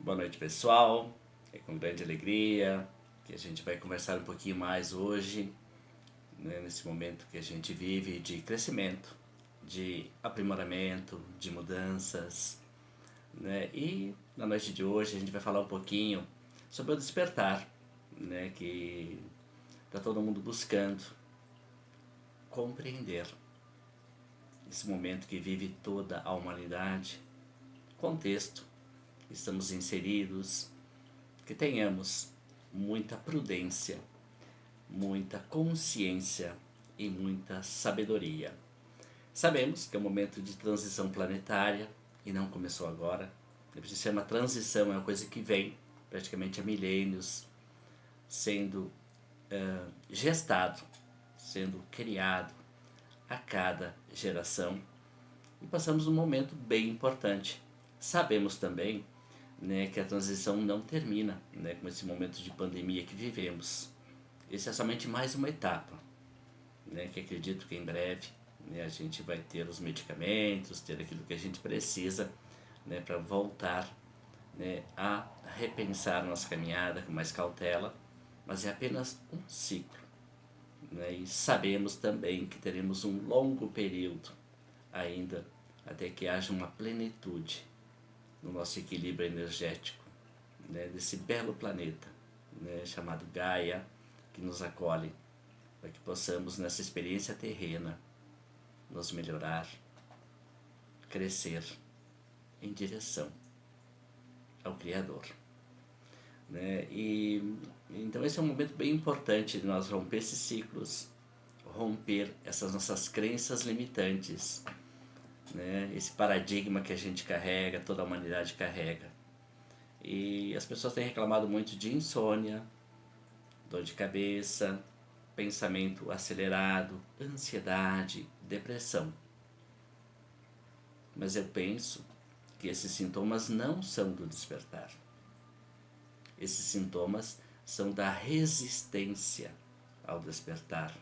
Boa noite, pessoal. É com grande alegria que a gente vai conversar um pouquinho mais hoje, né, nesse momento que a gente vive de crescimento, de aprimoramento, de mudanças, né? E na noite de hoje a gente vai falar um pouquinho sobre o despertar, né, que está todo mundo buscando compreender esse momento que vive toda a humanidade, contexto que estamos inseridos, que tenhamos muita prudência, muita consciência e muita sabedoria. Sabemos que é um momento de transição planetária e não começou agora. Se chama transição, é uma coisa que vem praticamente há milênios sendo gestado, sendo criado a cada geração. E passamos um momento bem importante. Sabemos também, né, que a transição não termina, né, com esse momento de pandemia que vivemos. Esse é somente mais uma etapa, né, que acredito que em breve, né, a gente vai ter os medicamentos, ter aquilo que a gente precisa, né, para voltar, né, a repensar nossa caminhada com mais cautela, mas é apenas um ciclo. Né, e sabemos também que teremos um longo período ainda até que haja uma plenitude no nosso equilíbrio energético, né, desse belo planeta, né, chamado Gaia, que nos acolhe, para que possamos nessa experiência terrena nos melhorar, crescer em direção ao Criador. Né? Então esse é um momento bem importante de nós romper esses ciclos, romper essas nossas crenças limitantes, né? Esse paradigma que a gente carrega, toda a humanidade carrega. E as pessoas têm reclamado muito de insônia, dor de cabeça, pensamento acelerado, ansiedade, depressão. Mas eu penso que esses sintomas não são do despertar. Esses sintomas são da resistência ao despertar,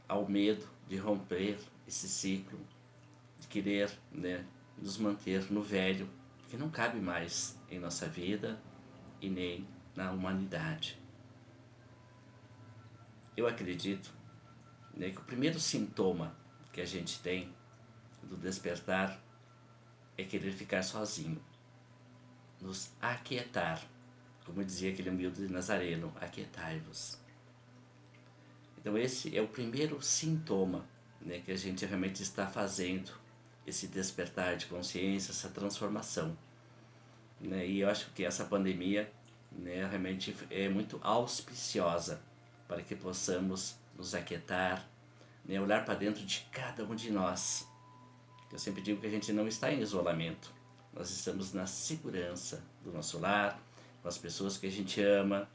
ao medo de romper esse ciclo, de querer, né, nos manter no velho, que não cabe mais em nossa vida e nem na humanidade. Eu acredito, né, que o primeiro sintoma que a gente tem do despertar é querer ficar sozinho, nos aquietar, como dizia aquele humilde nazareno, aquietai-vos. Então esse é o primeiro sintoma, né, que a gente realmente está fazendo esse despertar de consciência, essa transformação. Né? E eu acho que essa pandemia, né, realmente é muito auspiciosa para que possamos nos aquietar, né, olhar para dentro de cada um de nós. Eu sempre digo que a gente não está em isolamento, nós estamos na segurança do nosso lar, com as pessoas que a gente ama,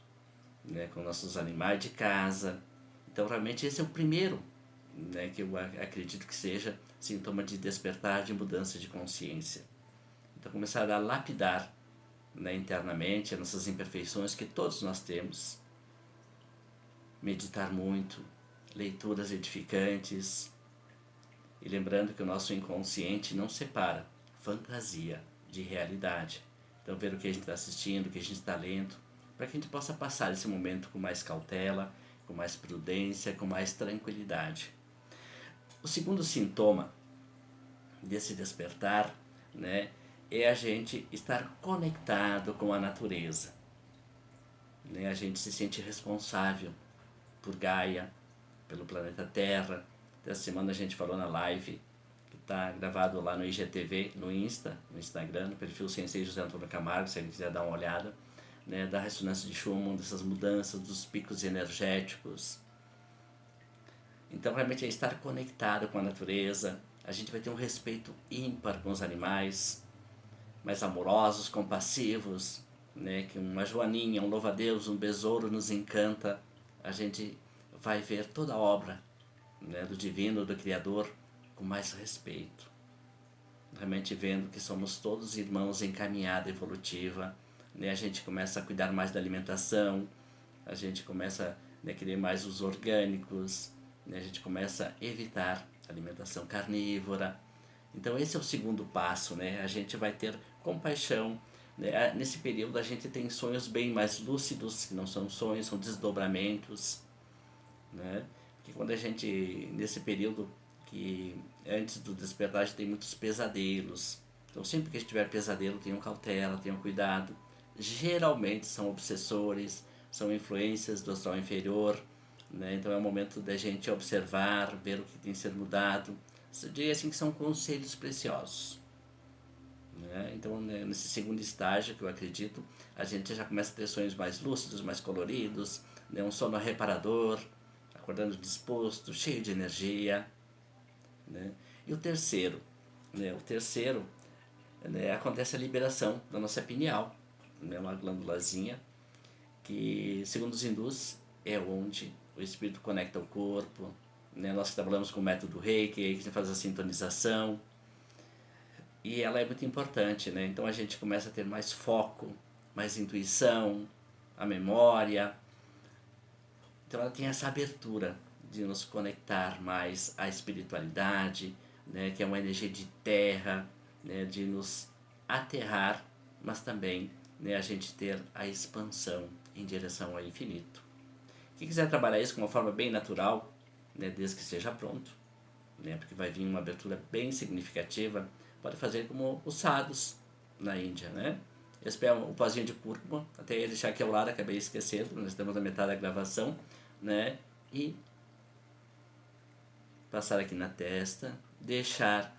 né, com nossos animais de casa. Então realmente esse é o primeiro, né, que eu acredito que seja sintoma de despertar, de mudança de consciência. Então começar a lapidar, né, internamente as nossas imperfeições que todos nós temos, meditar muito, leituras edificantes, e lembrando que o nosso inconsciente não separa fantasia de realidade. Então ver o que a gente está assistindo, o que a gente está lendo, para que a gente possa passar esse momento com mais cautela, com mais prudência, com mais tranquilidade. O segundo sintoma desse despertar, né, é a gente estar conectado com a natureza. Né? A gente se sente responsável por Gaia, pelo planeta Terra. Essa semana a gente falou na live que está gravado lá no IGTV, no Instagram, no perfil Sensei José Antônio Camargo, se alguém quiser dar uma olhada, né, da ressonância de Schumann, dessas mudanças, dos picos energéticos. Então realmente é estar conectado com a natureza. A gente vai ter um respeito ímpar com os animais, mais amorosos, compassivos, né, que uma joaninha, um louva-a-Deus, um besouro nos encanta. A gente vai ver toda a obra, né, do divino, do Criador, com mais respeito. Realmente vendo que somos todos irmãos em caminhada evolutiva, né, a gente começa a cuidar mais da alimentação, a gente começa, né, a querer mais os orgânicos, né, a gente começa a evitar a alimentação carnívora. Então esse é o segundo passo, né? A gente vai ter compaixão, né? Nesse período a gente tem sonhos bem mais lúcidos, que não são sonhos, são desdobramentos, né? Porque quando a gente, nesse período que antes do despertar, a gente tem muitos pesadelos. Então sempre que a gente tiver pesadelo, tenham cautela, tenham cuidado. Geralmente são obsessores, são influências do astral inferior, né? Então é o momento da gente observar, ver o que tem que ser mudado. Eu diria assim que são conselhos preciosos, né? Então, né, nesse segundo estágio, que eu acredito, a gente já começa a ter sonhos mais lúcidos, mais coloridos, né? Um sono reparador, acordando disposto, cheio de energia, né? E o terceiro, né? O terceiro, né, acontece a liberação da nossa pineal, né? Uma glândulazinha que, segundo os hindus, é onde o espírito conecta o corpo, né? Nós que trabalhamos com o método Reiki, aí que a gente faz a sintonização, e ela é muito importante, né? Então a gente começa a ter mais foco, mais intuição, a memória. Então ela tem essa abertura de nos conectar mais à espiritualidade, né? Que é uma energia de terra, né? De nos aterrar, mas também, né? A gente ter a expansão em direção ao infinito. Quem quiser trabalhar isso com uma forma bem natural, né? Desde que esteja pronto, né? Porque vai vir uma abertura bem significativa. Pode fazer como os sadhus na Índia, né? Eles pegam um pozinho de cúrcuma, até ele deixar aqui ao lado, acabei esquecendo, nós estamos na metade da gravação, né? E passar aqui na testa, deixar,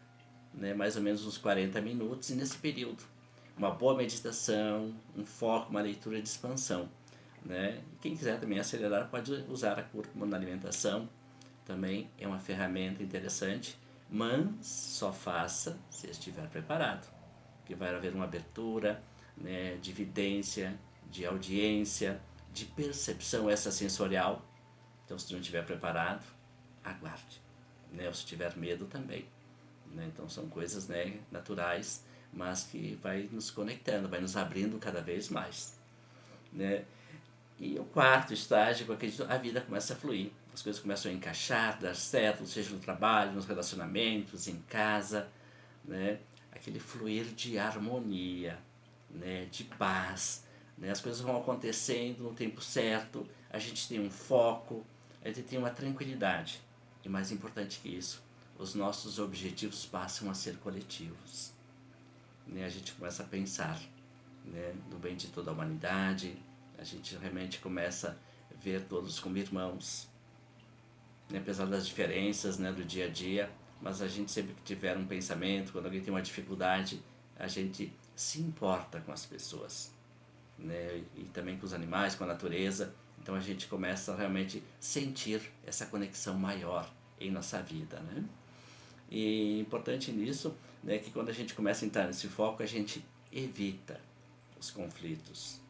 né, mais ou menos uns 40 minutos, e nesse período uma boa meditação, um foco, uma leitura de expansão, né? Quem quiser também acelerar pode usar a cúrcuma na alimentação, também é uma ferramenta interessante, mas só faça se estiver preparado, porque vai haver uma abertura, né, de evidência, de audiência, de percepção extrasensorial. Então, se não estiver preparado, aguarde, né? Ou se tiver medo também, né? Então, são coisas, né, naturais, mas que vai nos conectando, vai nos abrindo cada vez mais, né? E o quarto estágio, eu acredito, a vida começa a fluir. As coisas começam a encaixar, dar certo, seja no trabalho, nos relacionamentos, em casa, né? Aquele fluir de harmonia, né? De paz, né? As coisas vão acontecendo no tempo certo, a gente tem um foco, a gente tem uma tranquilidade. E mais importante que isso, os nossos objetivos passam a ser coletivos, né? A gente começa a pensar, né, no bem de toda a humanidade, a gente realmente começa a ver todos como irmãos, né, apesar das diferenças, né, do dia a dia, mas a gente sempre que tiver um pensamento, quando alguém tem uma dificuldade, a gente se importa com as pessoas, né, e também com os animais, com a natureza, então a gente começa a realmente sentir essa conexão maior em nossa vida, né? E importante nisso, né, que quando a gente começa a entrar nesse foco, a gente evita os conflitos,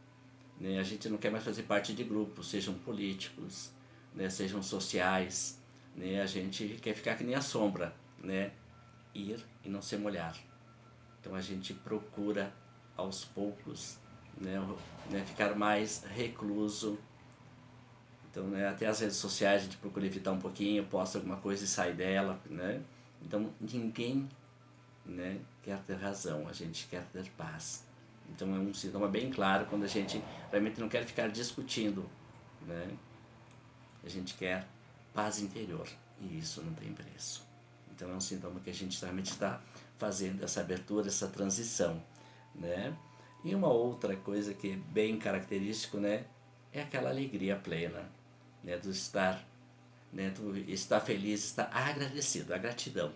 né? A gente não quer mais fazer parte de grupos, sejam políticos, né? Sejam sociais, né? A gente quer ficar que nem a sombra, né? Ir e não se molhar. Então a gente procura aos poucos, né, ficar mais recluso. Então, né, até as redes sociais a gente procura evitar um pouquinho, posta alguma coisa e sai dela, né? Então ninguém, né, quer ter razão, a gente quer ter paz. Então é um sintoma bem claro quando a gente realmente não quer ficar discutindo, né? A gente quer paz interior e isso não tem preço. Então é um sintoma que a gente realmente está fazendo essa abertura, essa transição, né? E uma outra coisa que é bem característico, né, é aquela alegria plena, né, do estar, né, do estar feliz, estar agradecido, a gratidão.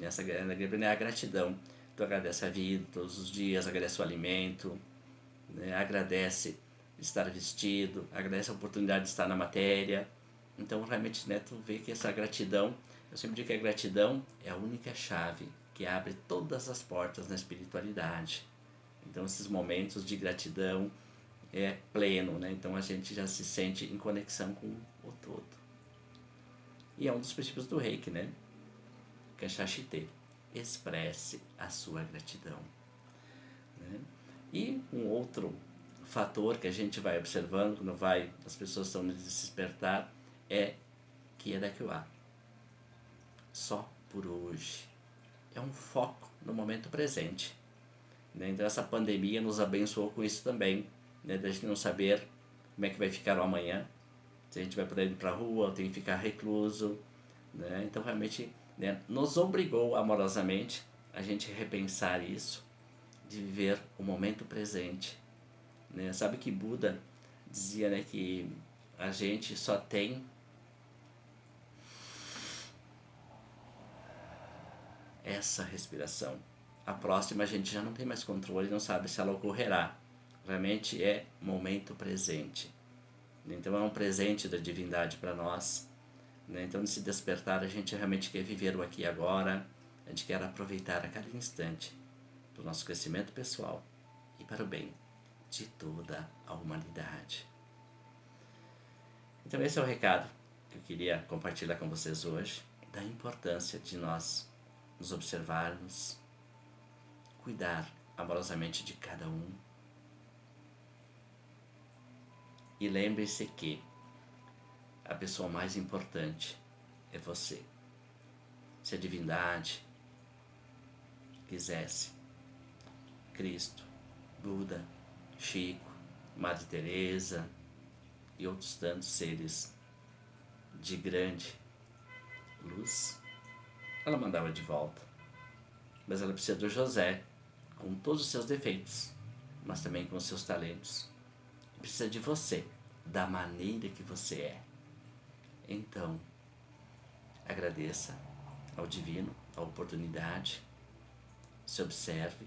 Essa alegria plena é a gratidão. Tu agradece a vida todos os dias, agradece o alimento, né? Agradece estar vestido, agradece a oportunidade de estar na matéria. Então, realmente, né, tu vê que essa gratidão, eu sempre digo que a gratidão é a única chave que abre todas as portas na espiritualidade. Então, esses momentos de gratidão é pleno, né? Então, a gente já se sente em conexão com o todo. E é um dos princípios do Reiki, né? Kanshashite. Expresse a sua gratidão, né? E um outro fator que a gente vai observando quando as pessoas estão no despertar é Kiedakiwa. Só por hoje. É um foco no momento presente. né? Então essa pandemia nos abençoou com isso também, né? Da gente não saber como é que vai ficar o amanhã, se a gente vai poder ir para a rua ou tem que ficar recluso, né? Então realmente, né, nos obrigou amorosamente a gente repensar isso, de viver o momento presente, né? Sabe que Buda dizia, né, que a gente só tem essa respiração. A próxima a gente já não tem mais controle, não sabe se ela ocorrerá. Realmente é momento presente. Então é um presente da divindade para nós, né? Então, de se despertar, a gente realmente quer viver o aqui e agora, a gente quer aproveitar a cada instante para o nosso crescimento pessoal e para o bem de toda a humanidade. Então esse é o recado que eu queria compartilhar com vocês hoje, da importância de nós nos observarmos, cuidar amorosamente de cada um. E lembre-se que a pessoa mais importante é você. Se a divindade quisesse, Cristo, Buda, Chico, Madre Teresa e outros tantos seres de grande luz, ela mandava de volta. Mas ela precisa do José, com todos os seus defeitos, mas também com os seus talentos. Precisa de você, da maneira que você é. Então, agradeça ao Divino a oportunidade, se observe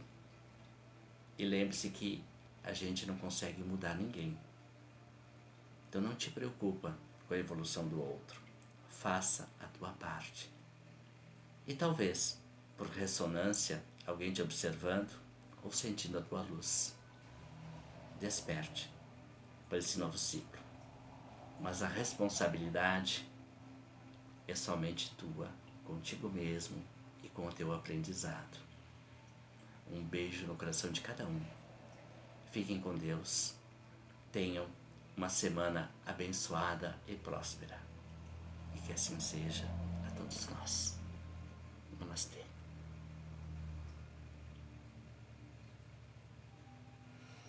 e lembre-se que a gente não consegue mudar ninguém. Então não te preocupa com a evolução do outro. Faça a tua parte. E talvez, por ressonância, alguém te observando ou sentindo a tua luz. Desperte para esse novo ciclo. Mas a responsabilidade é somente tua, contigo mesmo e com o teu aprendizado. Um beijo no coração de cada um. Fiquem com Deus. Tenham uma semana abençoada e próspera. E que assim seja a todos nós. Namastê.